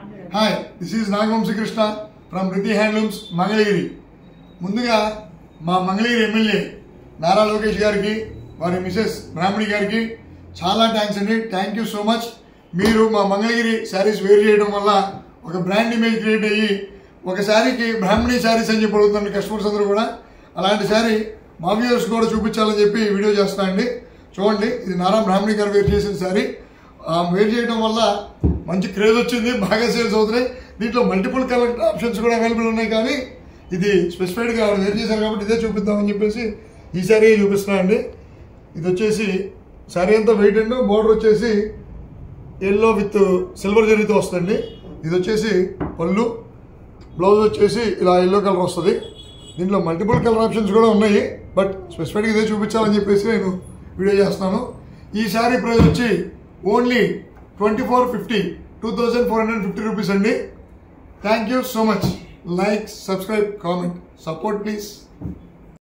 Hi, this is Nagvamsi Krishna from Riddhi Handlooms, Mangalagiri. ముందుగా మా Mangalagiri MLA Nara Lokesh గారికి వారి మిసెస్ బ్రాహ్మణి గారికి చాలా థ్యాంక్స్ అండి. Thank you so much. మీరు మా మంగళగిరి శారీస్ వేర్ చేయడం వల్ల ఒక బ్రాండ్ ఇమేజ్ క్రియేట్ అయ్యి ఒక శారీకి బ్రాహ్మణి శారీస్ అని చెప్పి అడుగుతున్నారు కస్టమర్స్ అందరూ కూడా. అలాంటి శారీ మా వ్యూవర్స్ కూడా చూపించాలని చెప్పి వీడియో చేస్తా అండి. చూడండి, ఇది నారా బ్రాహ్మణి గారు వేర్ చేసిన శారీ. వేర్ చేయడం వల్ల మంచి క్రేజ్ వచ్చింది, బాగా సేల్స్ అవుతున్నాయి. దీంట్లో మల్టిపుల్ కలర్ ఆప్షన్స్ కూడా అవైలబుల్ ఉన్నాయి. కానీ ఇది స్పెసిఫైడ్గా వేర్ చేశారు కాబట్టి ఇదే చూపిద్దామని చెప్పేసి ఈ శారీ చూపిస్తున్నా అండి. ఇది వచ్చేసి శారీ అంతా వెయిట్ అండ్ బోర్డర్ వచ్చేసి ఎల్లో విత్ సిల్వర్ జరీతో వస్తుంది. ఇది వచ్చేసి పళ్ళు, బ్లౌజ్ వచ్చేసి ఇలా ఎల్లో కలర్ వస్తుంది. దీంట్లో మల్టిపుల్ కలర్ ఆప్షన్స్ కూడా ఉన్నాయి, బట్ స్పెసిఫైడ్గా ఇదే చూపించాలని చెప్పేసి నేను వీడియో చేస్తున్నాను. ఈ శారీ ప్రైస్ వచ్చి ఓన్లీ 2450 రూపీస్ అండి. Thank you so much. Like, subscribe, comment, support please.